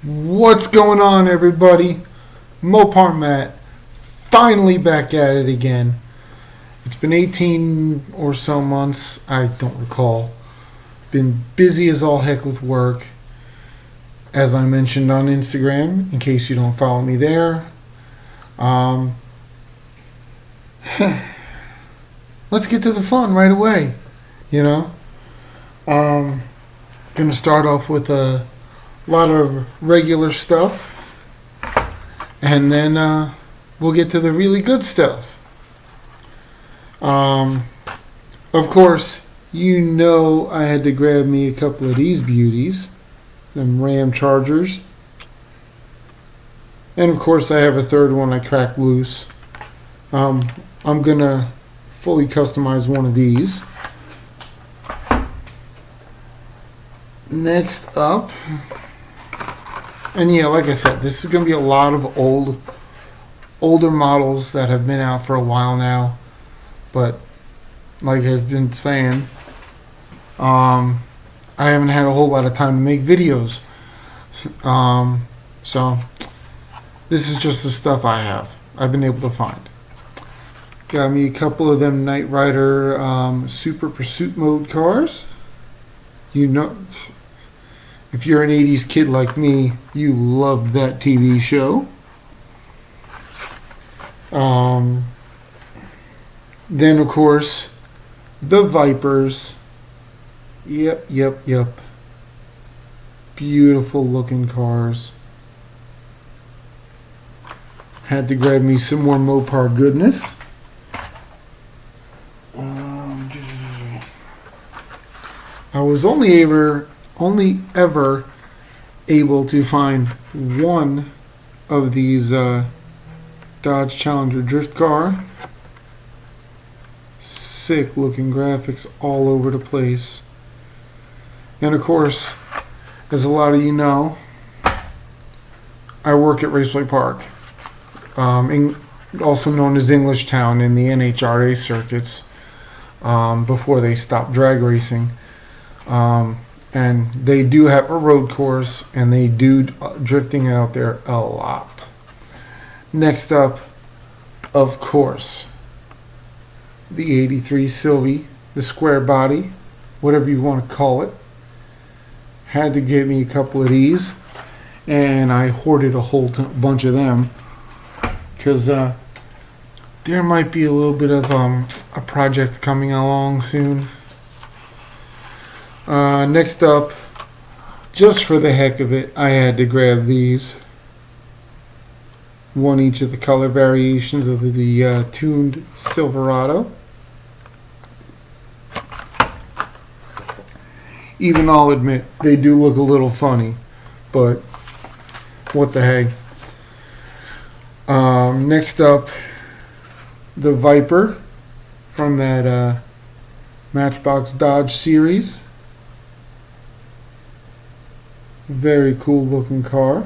What's going on, everybody? Mopar Matt, finally back at it again. It's been 18 or so months, I don't recall. Been busy as all heck with work, as I mentioned on Instagram, in case you don't follow me there. Let's get to the fun right away, you know? Gonna start off with a lot of regular stuff, and then we'll get to the really good stuff. Of course, you know I had to grab me a couple of these beauties, them Ram Chargers, and of course I have a third one I cracked loose. I'm gonna fully customize one of these. Next up, and yeah, like I said, this is going to be a lot of older models that have been out for a while now. But like I've been saying, I haven't had a whole lot of time to make videos. So this is just the stuff I've been able to find. Got me a couple of them Knight Rider Super Pursuit Mode cars. You know, if you're an 80s kid like me, you loved that TV show. Then, of course, the Vipers. Yep. Beautiful looking cars. Had to grab me some more Mopar goodness. I was only ever able to find one of these Dodge Challenger drift car. Sick looking graphics all over the place. And of course, as a lot of you know, I work at Raceway Park, also known as Englishtown in the NHRA circuits, before they stopped drag racing. And they do have a road course, and they do drifting out there a lot. Next up, of course, the 83 Sylvie, the square body, whatever you want to call it. Had to get me a couple of these, and I hoarded a whole bunch of them because there might be a little bit of a project coming along soon. Next up, just for the heck of it, I had to grab these. One each of the color variations of the tuned Silverado. Even I'll admit, they do look a little funny, but what the heck. Next up, the Viper from that Matchbox Dodge series. Very cool looking car.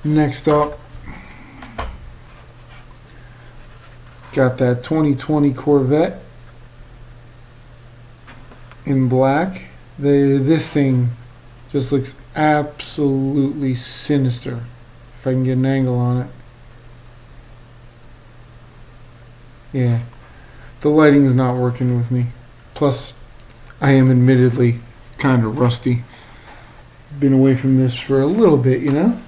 Next up, got that 2020 Corvette in black. This thing just looks absolutely sinister. If I can get an angle on it. Yeah, the lighting is not working with me. Plus, I am admittedly kind of rusty. Been away from this for a little bit, you know.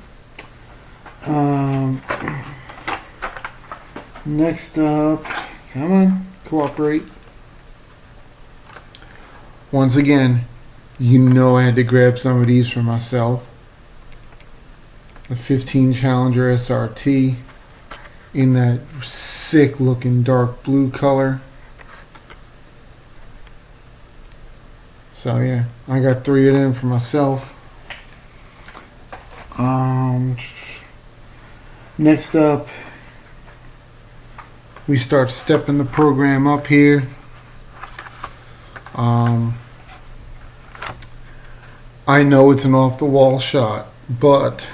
Next up, come on, cooperate. Once again, you know I had to grab some of these for myself. The 15 Challenger SRT in that sick looking dark blue color. So yeah, I got 3 of them for myself. Next up, we start stepping the program up here. I know it's an off-the-wall shot, but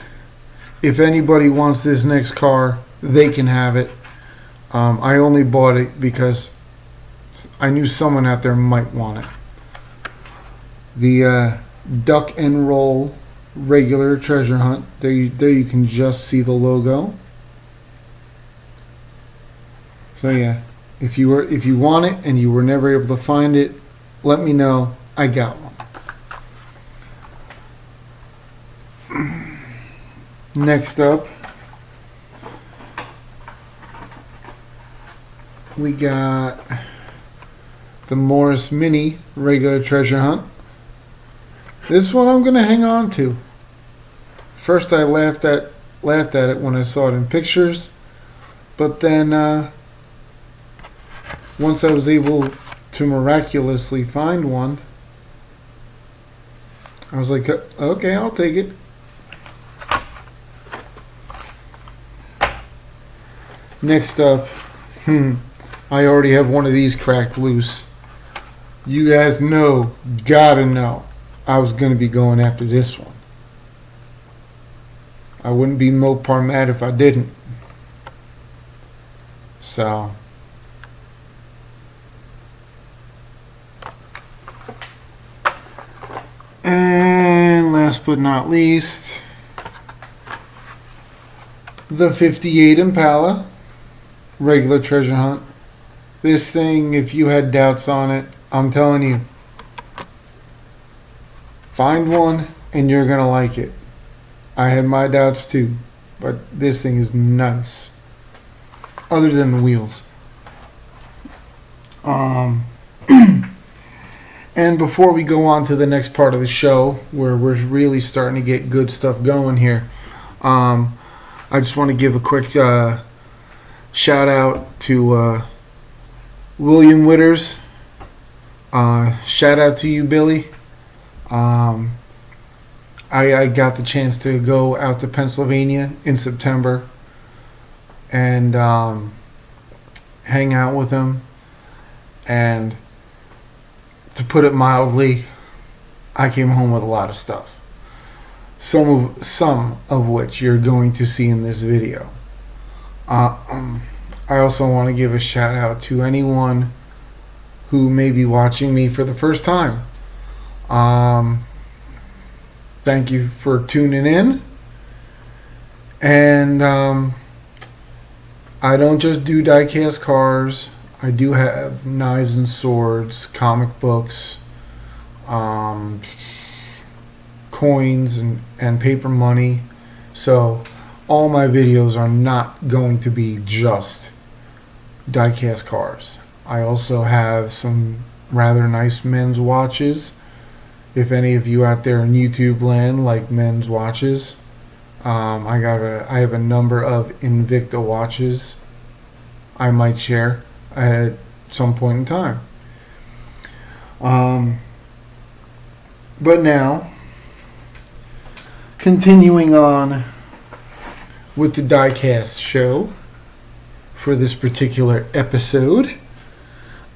if anybody wants this next car, they can have it. I only bought it because I knew someone out there might want it. the duck and roll regular treasure hunt. There you can just see the logo. So yeah, if you want it and you were never able to find it, let me know. I got one. Next up, we got the Morris Mini regular treasure hunt. This one I'm gonna hang on to. First I laughed at it when I saw it in pictures, but then once I was able to miraculously find one, I was like, okay, I'll take it. Next up, I already have one of these cracked loose. You guys gotta know, I was going to be going after this one. I wouldn't be Mopar mad if I didn't. So, and last but not least, the 58 Impala regular treasure hunt. This thing, if you had doubts on it, I'm telling you, find one and you're gonna like it. I had my doubts too, but this thing is nice. Other than the wheels. And before we go on to the next part of the show, where we're really starting to get good stuff going here, I just want to give a quick shout out to William Witters. Shout out to you, Billy. I got the chance to go out to Pennsylvania in September and hang out with him. And to put it mildly, I came home with a lot of stuff. Some of which you're going to see in this video. I also want to give a shout out to anyone who may be watching me for the first time. Thank you for tuning in. And I don't just do die-cast cars. I do have knives and swords, comic books, coins and paper money. So all my videos are not going to be just die-cast cars. I also have some rather nice men's watches. If any of you out there in YouTube land like men's watches, I have a number of Invicta watches I might share at some point in time. But now, continuing on with the diecast show for this particular episode.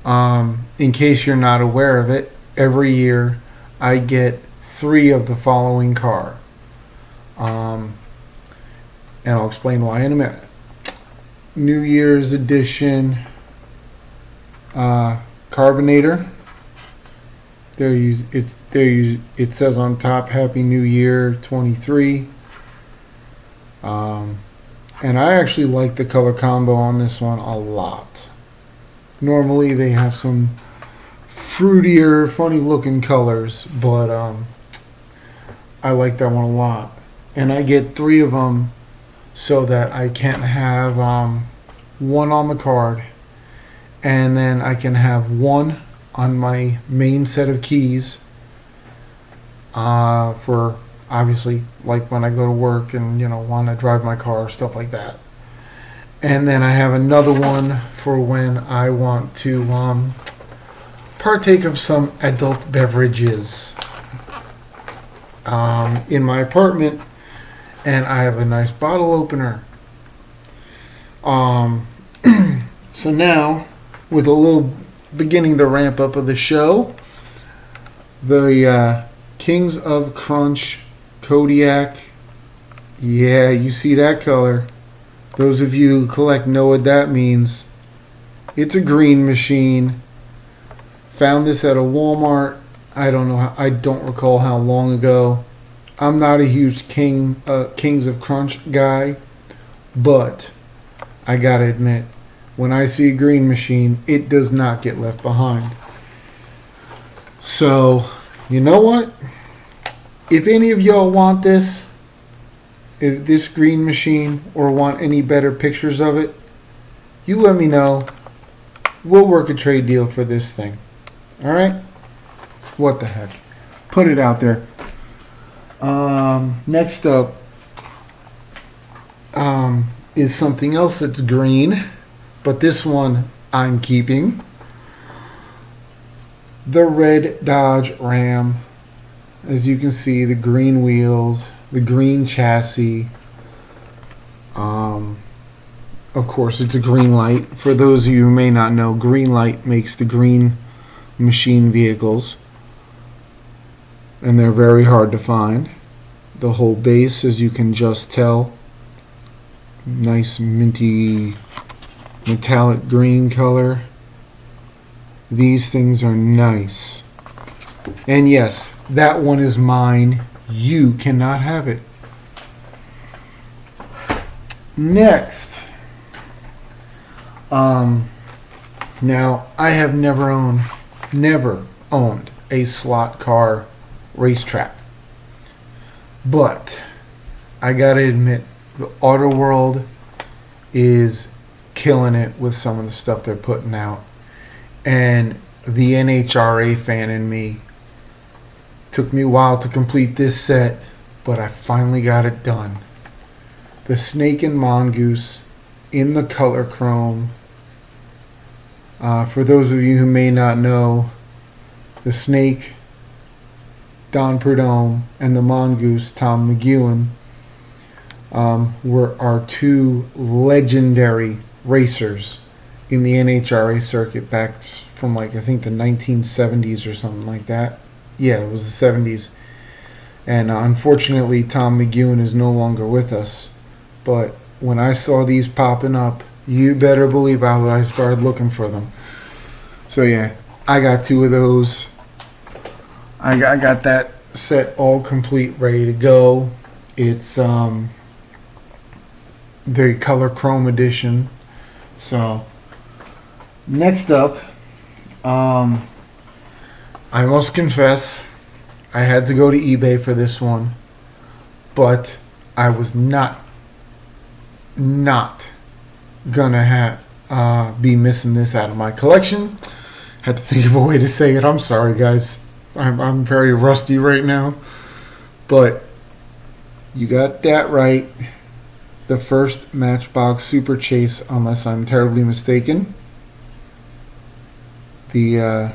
In case you're not aware of it, every year I get 3 of the following car. And I'll explain why in a minute. New Year's edition Carbonator. It says on top, Happy New Year 23. And I actually like the color combo on this one a lot. Normally they have some fruitier, funny looking colors, but I like that one a lot. And I get 3 of them so that I can have one on the card, and then I can have one on my main set of keys for obviously like when I go to work and want to drive my car, stuff like that. And then I have another one for when I want to partake of some adult beverages in my apartment, and I have a nice bottle opener. So now, with a little beginning the ramp up of the show, the Kings of Crunch Kodiak. Yeah, you see that color. Those of you who collect know what that means. It's a green machine. Found this at a Walmart. I don't know. I don't recall how long ago. I'm not a huge Kings of Crunch guy, but I gotta admit, when I see a Green Machine, it does not get left behind. So, you know what? If any of y'all want this, if this Green Machine, or want any better pictures of it, you let me know. We'll work a trade deal for this thing. Alright? What the heck? Put it out there. Next up is something else that's green, but this one I'm keeping. The red Dodge Ram. As you can see, the green wheels, the green chassis. Of course, it's a green light. For those of you who may not know, green light makes the Green Machine vehicles, and they're very hard to find. The whole base, as you can just tell, nice minty metallic green color. These things are nice. And yes, that one is mine. You cannot have it. Next, now I have never owned a slot car racetrack, but I gotta admit, the auto world is killing it with some of the stuff they're putting out, and the NHRA fan in me took me a while to complete this set, but I finally got it done. The Snake and Mongoose in the color chrome. For those of you who may not know, the Snake, Don Prudhomme, and the Mongoose, Tom McEwen, were our two legendary racers in the NHRA circuit back from, like, I think the 1970s or something like that. Yeah, it was the 70s. And unfortunately, Tom McEwen is no longer with us. But when I saw these popping up, you better believe I started looking for them. So yeah, I got two of those. I got that set all complete, ready to go. It's the color chrome edition. So next up, I must confess, I had to go to eBay for this one, but I was not gonna be missing this out of my collection. Had to think of a way to say it. I'm sorry, guys. I'm very rusty right now, but you got that right. The first Matchbox Super Chase, unless I'm terribly mistaken. The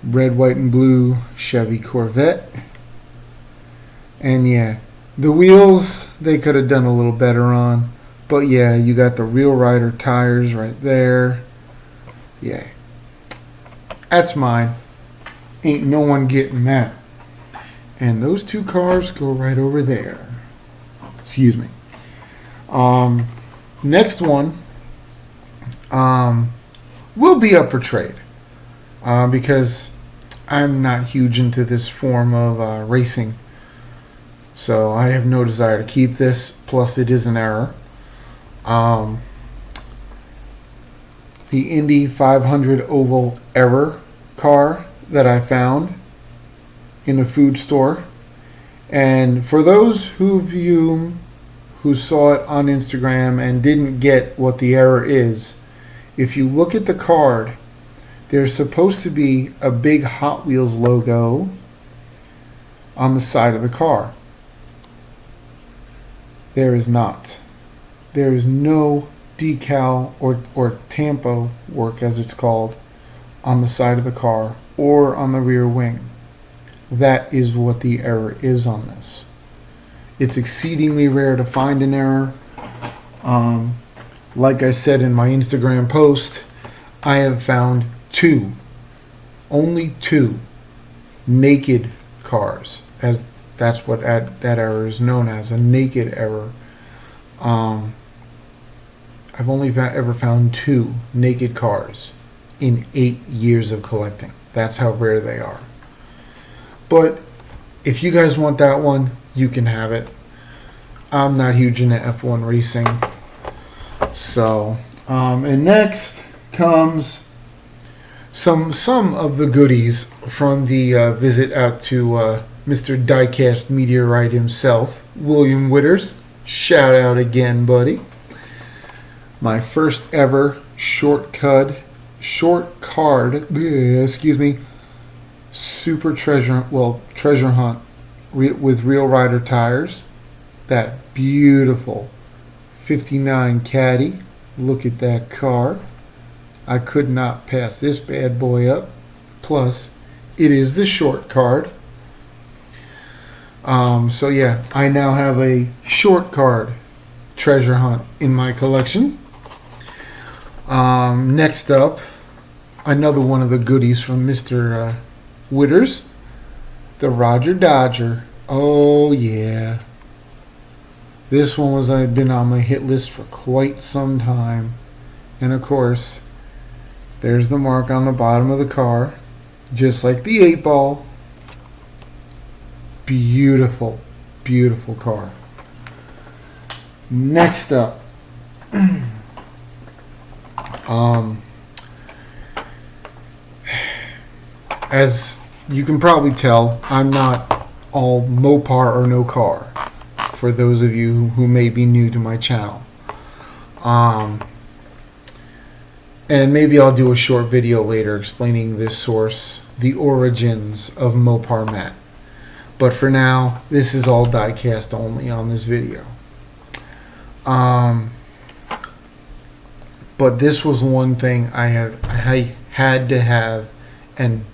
red, white, and blue Chevy Corvette. And yeah, the wheels they could have done a little better on. But yeah, you got the Real Rider tires right there. Yeah. That's mine. Ain't no one getting that. And those two cars go right over there. Excuse me. Next one will be up for trade. Because I'm not huge into this form of racing. So I have no desire to keep this. Plus it is an error. The Indy 500 Oval Error car that I found in a food store. And for those of you who saw it on Instagram and didn't get what the error is, if you look at the card, there's supposed to be a big Hot Wheels logo on the side of the car. There is not. There is no decal or tampo work, as it's called, on the side of the car or on the rear wing. That is what the error is on this. It's exceedingly rare to find an error. Like I said in my Instagram post, I have found only two naked cars, as that's what that error is known as, a naked error. I've only ever found two naked cars in 8 years of collecting. That's how rare they are. But if you guys want that one, you can have it. I'm not huge into F1 racing. So, and next comes some of the goodies from the visit out to Mr. Diecast Meteorite himself, William Witters. Shout out again, buddy. My first ever short card, super treasure hunt with Real Rider tires. That beautiful 59 Caddy. Look at that car. I could not pass this bad boy up. Plus, it is the short card. So yeah, I now have a short card treasure hunt in my collection. Next up, another one of the goodies from Mr. Witters, the Roger Dodger. Oh yeah. This one was been on my hit list for quite some time. And of course, there's the mark on the bottom of the car, just like the 8-ball. Beautiful, beautiful car. Next up, as you can probably tell, I'm not all Mopar or no car, for those of you who may be new to my channel. And maybe I'll do a short video later explaining this source, the origins of Mopar Matte. But for now, this is all diecast only on this video. But this was one thing I had to have, and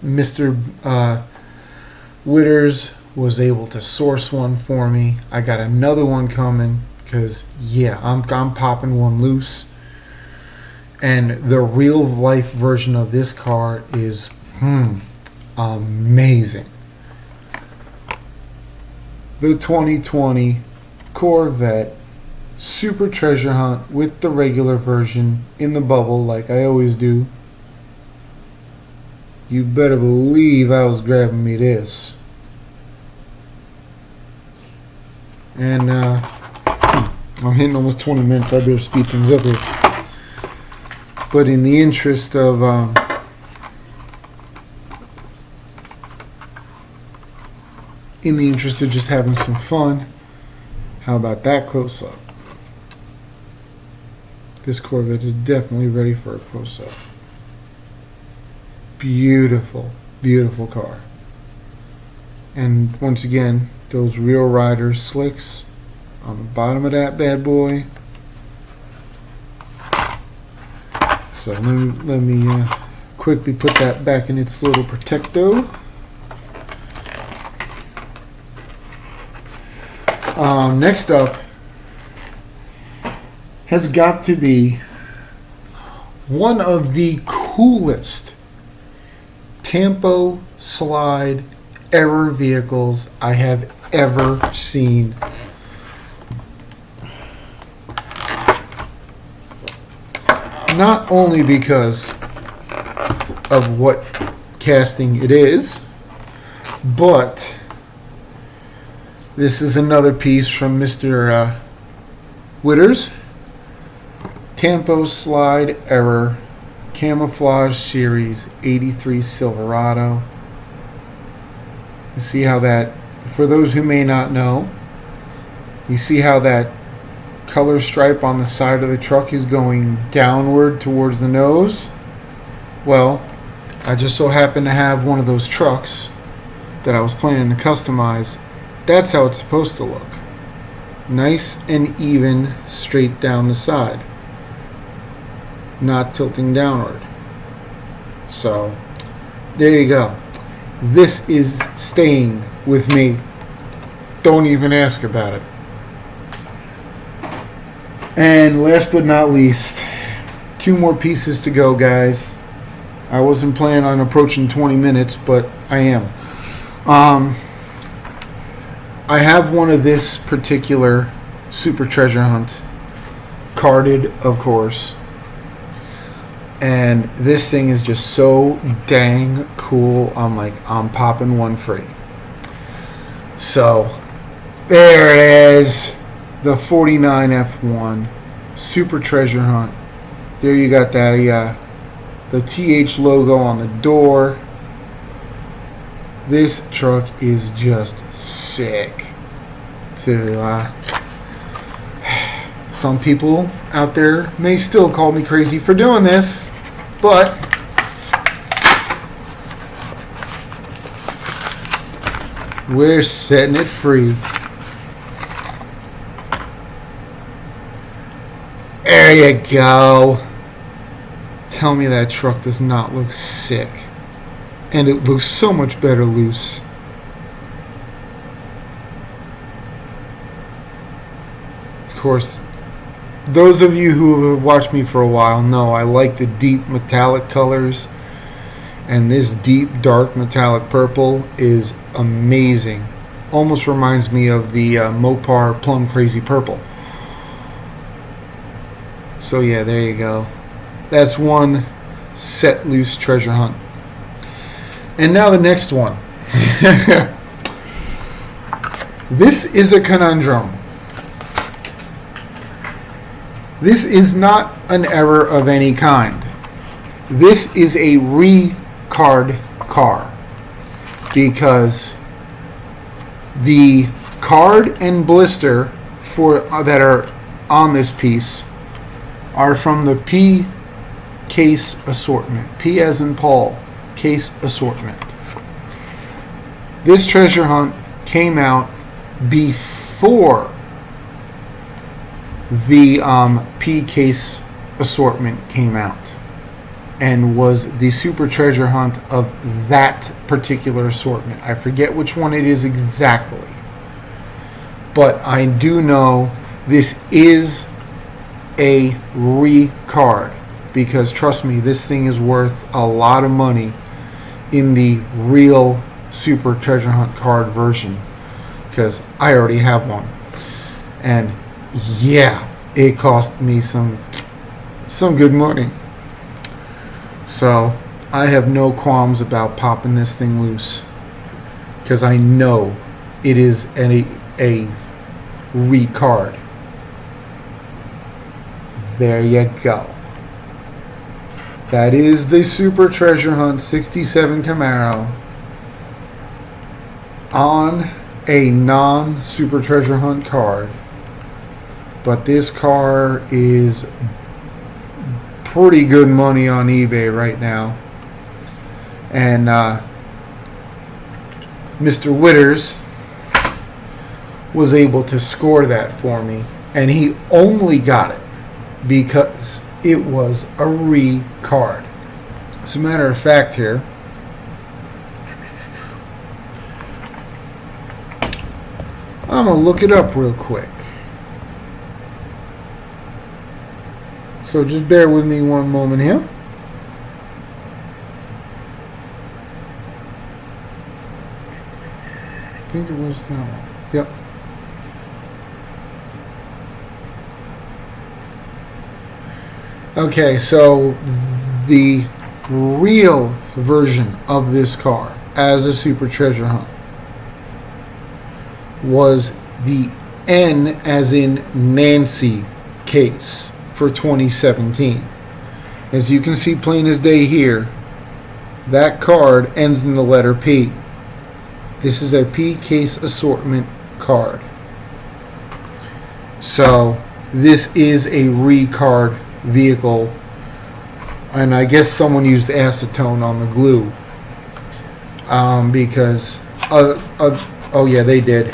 Mr. Witters was able to source one for me. I got another one coming because yeah, I'm popping one loose. And the real life version of this car is amazing. The 2020 Corvette Super Treasure Hunt with the regular version in the bubble, like I always do. You better believe I was grabbing me this. And I'm hitting almost 20 minutes. I better speed things up here. But in the interest of just having some fun, how about that close up? This Corvette is definitely ready for a close up. Beautiful, beautiful car. And once again, those Real Rider slicks on the bottom of that bad boy. So let me quickly put that back in its little protecto. Next up has got to be one of the coolest Tampo slide error vehicles I have ever seen. Not only because of what casting it is, but this is another piece from Mr. Witters. Tampo Slide Error Camouflage Series 83 Silverado. You see how that, for those who may not know, you see how that color stripe on the side of the truck is going downward towards the nose? Well, I just so happen to have one of those trucks that I was planning to customize. That's how it's supposed to look. Nice and even straight down the side, not tilting downward. So there you go. This is staying with me. Don't even ask about it. And last but not least, 2 more pieces to go, guys. I wasn't planning on approaching 20 minutes, but I am. I have one of this particular Super Treasure Hunt, carded, of course. And this thing is just so dang cool. I'm like, I'm popping one free. So there it is, the 49 F1 Super Treasure Hunt. There you got that, the TH logo on the door. This truck is just sick. So, some people out there may still call me crazy for doing this, but we're setting it free. There you go. Tell me that truck does not look sick. And it looks so much better loose. Of course, those of you who have watched me for a while know I like the deep metallic colors. And this deep dark metallic purple is amazing. Almost reminds me of the Mopar Plum Crazy Purple. So yeah, there you go. That's one set loose treasure hunt. And now the next one. This is a conundrum. This is not an error of any kind. This is a re-card car. Because the card and blister that are on this piece are from the P case assortment. P as in Paul, case assortment. This treasure hunt came out before the P case assortment came out, and was the super treasure hunt of that particular assortment. I forget which one it is exactly, but I do know this is a re-card, because trust me, this thing is worth a lot of money in the real super treasure hunt card version, because I already have one. And yeah, it cost me some good money. So I have no qualms about popping this thing loose, because I know it is a re-card. There you go. That is the Super Treasure Hunt 67 Camaro on a non-Super Treasure Hunt card. But this car is pretty good money on eBay right now. And Mr. Witters was able to score that for me. And he only got it because it was a re-card. As a matter of fact here, I'm going to look it up real quick. So just bear with me one moment here. I think it was that one. Yep. Okay, so the real version of this car as a super treasure hunt was the N as in Nancy case for 2017. As you can see plain as day here, that card ends in the letter P. This is a P case assortment card. So this is a re-card vehicle, and I guess someone used acetone on the glue, because oh yeah, they did.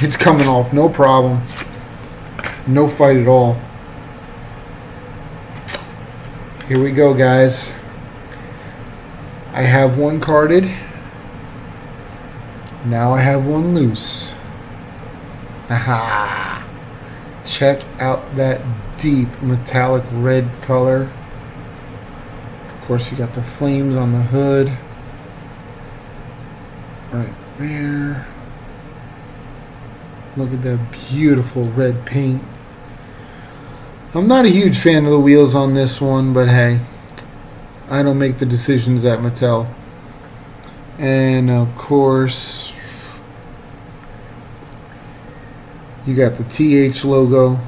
It's coming off, no problem, no fight at all. Here we go, guys. I have one carded. Now I have one loose. Aha! Check out that deep metallic red color. Of course, you got the flames on the hood right there. Look at that beautiful red paint. I'm not a huge fan of the wheels on this one, but hey, I don't make the decisions at Mattel. And of course, you got the TH logo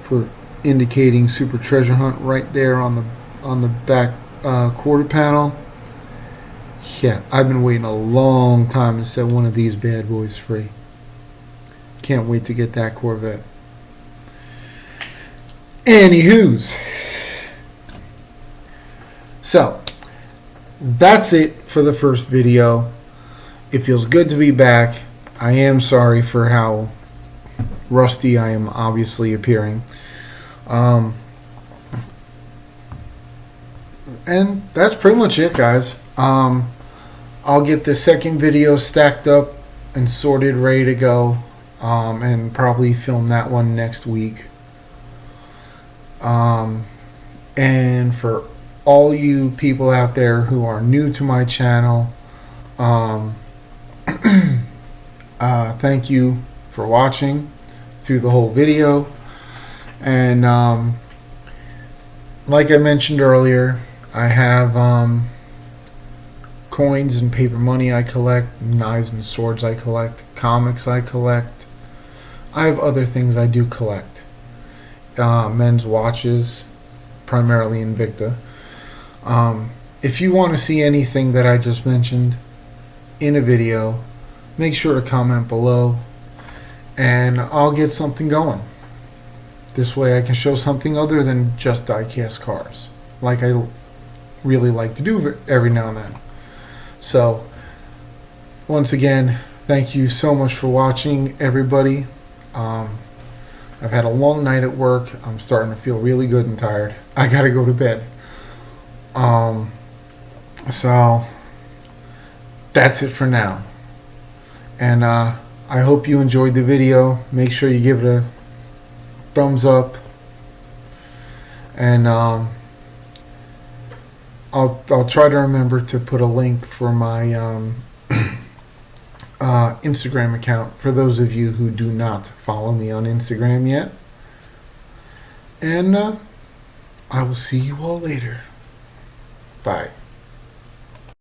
for indicating Super Treasure Hunt right there on the back quarter panel. Yeah, I've been waiting a long time to set one of these bad boys free. Can't wait to get that Corvette. Anywho's. So, that's it for the first video. It feels good to be back. I am sorry for how rusty I am obviously appearing. And that's pretty much it, guys. I'll get the second video stacked up and sorted, ready to go, and probably film that one next week. And for all you people out there who are new to my channel, thank you for watching through the whole video. And like I mentioned earlier, I have coins and paper money I collect, knives and swords I collect, comics I collect. I have other things I do collect. Men's watches, primarily Invicta. If you want to see anything that I just mentioned in a video, make sure to comment below and I'll get something going. This way I can show something other than just die-cast cars, like I really like to do every now and then. So, once again, thank you so much for watching, everybody. I've had a long night at work. I'm starting to feel really good and tired. I gotta go to bed. So, that's it for now. And I hope you enjoyed the video. Make sure you give it a thumbs up. And I'll try to remember to put a link for my Instagram account for those of you who do not follow me on Instagram yet. And I will see you all later. Bye.